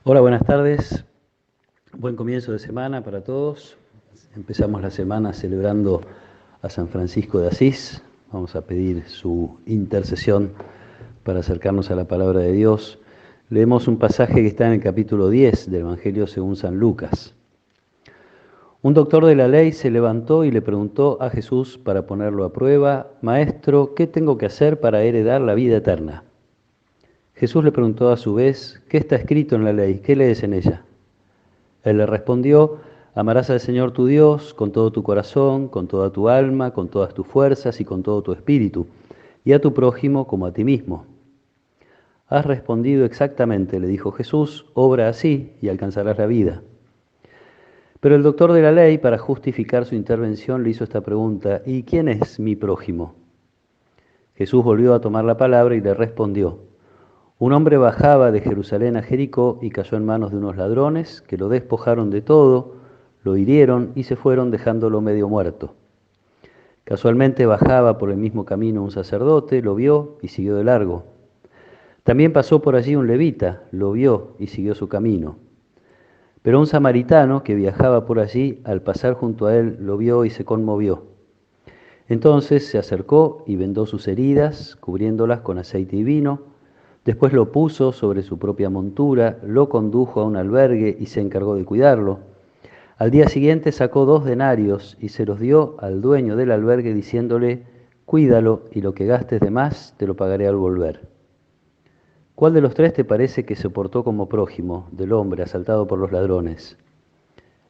Hola, buenas tardes. Buen comienzo de semana para todos. Empezamos la semana celebrando a San Francisco de Asís. Vamos a pedir su intercesión para acercarnos a la palabra de Dios. Leemos un pasaje que está en el capítulo 10 del Evangelio según San Lucas. Un doctor de la ley se levantó y le preguntó a Jesús para ponerlo a prueba: Maestro, ¿qué tengo que hacer para heredar la vida eterna? Jesús le preguntó a su vez: ¿Qué está escrito en la ley? ¿Qué lees en ella? Él le respondió: Amarás al Señor tu Dios con todo tu corazón, con toda tu alma, con todas tus fuerzas y con todo tu espíritu, y a tu prójimo como a ti mismo. Has respondido exactamente, le dijo Jesús, obra así y alcanzarás la vida. Pero el doctor de la ley, para justificar su intervención, le hizo esta pregunta: ¿Y quién es mi prójimo? Jesús volvió a tomar la palabra y le respondió: Un hombre bajaba de Jerusalén a Jericó y cayó en manos de unos ladrones que lo despojaron de todo, lo hirieron y se fueron dejándolo medio muerto. Casualmente bajaba por el mismo camino un sacerdote, lo vio y siguió de largo. También pasó por allí un levita, lo vio y siguió su camino. Pero un samaritano que viajaba por allí, al pasar junto a él, lo vio y se conmovió. Entonces se acercó y vendó sus heridas, cubriéndolas con aceite y vino. Después lo puso sobre su propia montura, lo condujo a un albergue y se encargó de cuidarlo. Al día siguiente sacó 2 denarios y se los dio al dueño del albergue diciéndole: Cuídalo y lo que gastes de más te lo pagaré al volver. ¿Cuál de los 3 te parece que se portó como prójimo del hombre asaltado por los ladrones?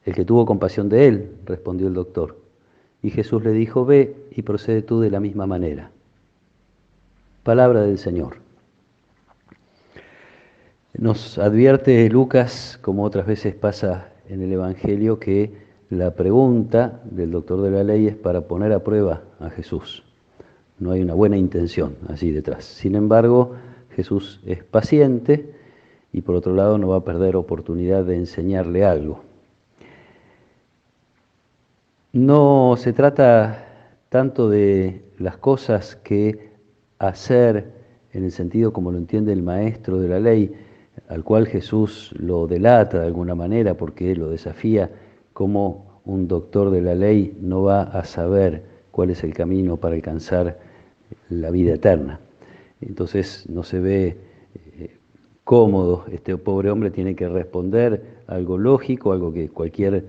El que tuvo compasión de él, respondió el doctor. Y Jesús le dijo: Ve y procede tú de la misma manera. Palabra del Señor. Nos advierte Lucas, como otras veces pasa en el Evangelio, que la pregunta del doctor de la ley es para poner a prueba a Jesús. No hay una buena intención allí detrás. Sin embargo, Jesús es paciente y por otro lado no va a perder oportunidad de enseñarle algo. No se trata tanto de las cosas que hacer en el sentido como lo entiende el maestro de la ley, al cual Jesús lo delata de alguna manera porque lo desafía, como un doctor de la ley no va a saber cuál es el camino para alcanzar la vida eterna. Entonces no se ve cómodo, este pobre hombre tiene que responder algo lógico, algo que cualquier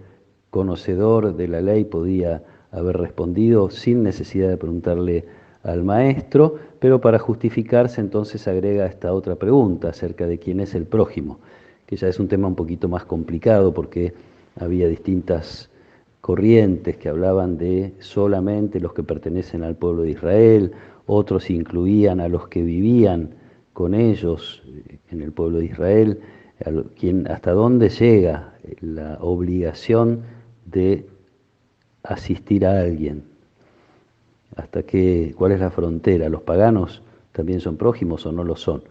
conocedor de la ley podía haber respondido sin necesidad de preguntarle al maestro, pero para justificarse entonces agrega esta otra pregunta acerca de quién es el prójimo, que ya es un tema un poquito más complicado porque había distintas corrientes que hablaban de solamente los que pertenecen al pueblo de Israel, otros incluían a los que vivían con ellos en el pueblo de Israel, hasta dónde llega la obligación de asistir a alguien, cuál es la frontera. ¿Los paganos también son prójimos o no lo son?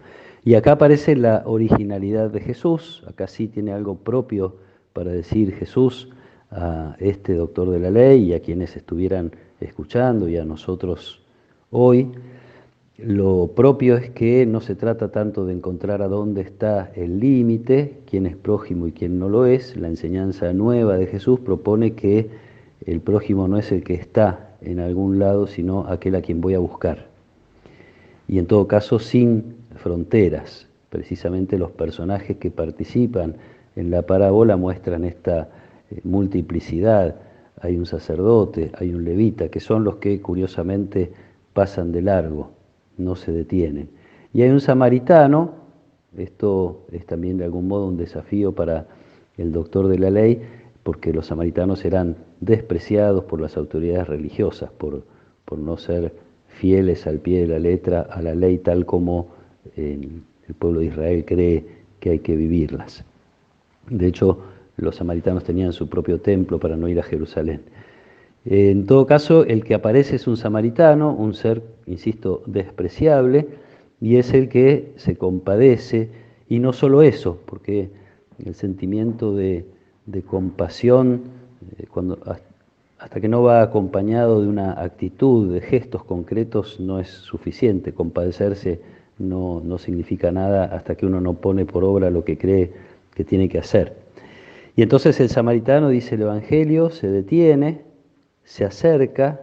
Y acá aparece la originalidad de Jesús, acá sí tiene algo propio para decir Jesús a este doctor de la ley y a quienes estuvieran escuchando y a nosotros hoy. Lo propio es que no se trata tanto de encontrar a dónde está el límite, quién es prójimo y quién no lo es. La enseñanza nueva de Jesús propone que el prójimo no es el que está en algún lado, sino aquel a quien voy a buscar. Y en todo caso sin fronteras. Precisamente los personajes que participan en la parábola muestran esta multiplicidad. Hay un sacerdote, hay un levita, que son los que curiosamente pasan de largo, no se detienen. Y hay un samaritano, esto es también de algún modo un desafío para el doctor de la ley, porque los samaritanos eran despreciados por las autoridades religiosas, por no ser fieles al pie de la letra a la ley tal como el pueblo de Israel cree que hay que vivirlas. De hecho, los samaritanos tenían su propio templo para no ir a Jerusalén. En todo caso, el que aparece es un samaritano, un ser, insisto, despreciable, y es el que se compadece, y no solo eso, porque el sentimiento de compasión, hasta que no va acompañado de una actitud, de gestos concretos, no es suficiente. Compadecerse no significa nada hasta que uno no pone por obra lo que cree que tiene que hacer. Y entonces el samaritano, dice el Evangelio, se detiene, se acerca,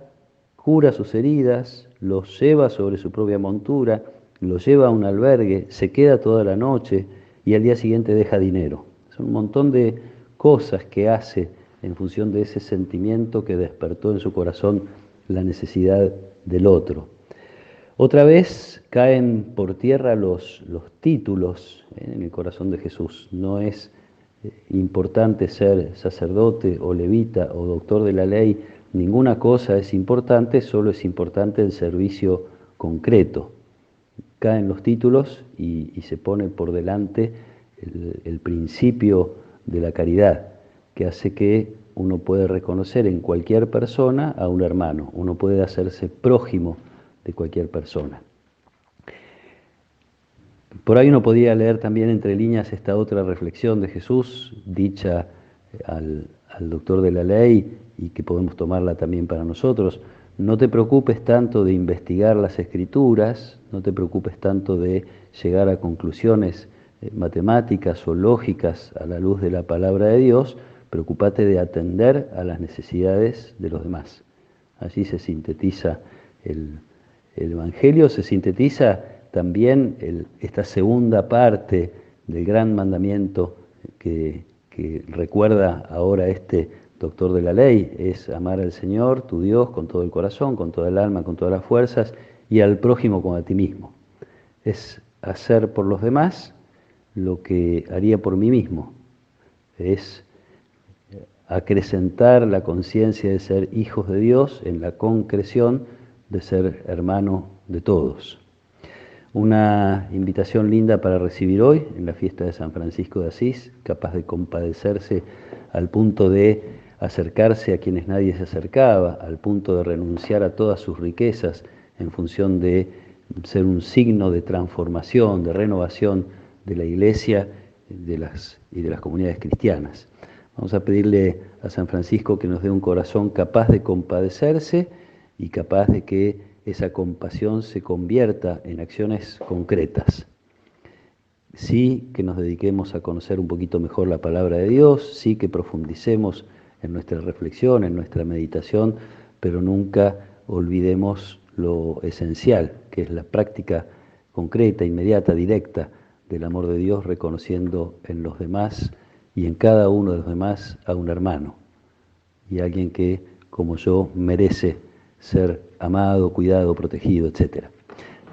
cura sus heridas, los lleva sobre su propia montura, los lleva a un albergue, se queda toda la noche y al día siguiente deja dinero. Son un montón de cosas que hace en función de ese sentimiento que despertó en su corazón la necesidad del otro. Otra vez caen por tierra los títulos en el corazón de Jesús. No es importante ser sacerdote o levita o doctor de la ley, ninguna cosa es importante, solo es importante el servicio concreto. Caen los títulos y se pone por delante el principio de la caridad, que hace que uno puede reconocer en cualquier persona a un hermano, uno puede hacerse prójimo de cualquier persona. Por ahí uno podía leer también entre líneas esta otra reflexión de Jesús, dicha al doctor de la ley y que podemos tomarla también para nosotros. No te preocupes tanto de investigar las Escrituras, no te preocupes tanto de llegar a conclusiones matemáticas o lógicas a la luz de la palabra de Dios, preocúpate de atender a las necesidades de los demás. Allí se sintetiza el Evangelio, se sintetiza también esta segunda parte del gran mandamiento que recuerda ahora este doctor de la ley, es amar al Señor, tu Dios, con todo el corazón, con toda el alma, con todas las fuerzas, y al prójimo como a ti mismo. Es hacer por los demás lo que haría por mí mismo. Es acrecentar la conciencia de ser hijos de Dios en la concreción de ser hermano de todos. Una invitación linda para recibir hoy en la fiesta de San Francisco de Asís, capaz de compadecerse al punto de acercarse a quienes nadie se acercaba, al punto de renunciar a todas sus riquezas en función de ser un signo de transformación, de renovación de la Iglesia y de las comunidades cristianas. Vamos a pedirle a San Francisco que nos dé un corazón capaz de compadecerse y capaz de que esa compasión se convierta en acciones concretas. Sí que nos dediquemos a conocer un poquito mejor la palabra de Dios, sí que profundicemos en nuestra reflexión, en nuestra meditación, pero nunca olvidemos lo esencial, que es la práctica concreta, inmediata, directa del amor de Dios, reconociendo en los demás y en cada uno de los demás a un hermano y alguien que, como yo, merece ser amado, cuidado, protegido, etc.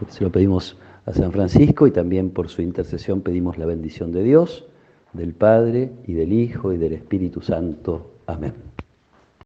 Se lo pedimos a San Francisco y también por su intercesión pedimos la bendición de Dios, del Padre y del Hijo y del Espíritu Santo. Amén.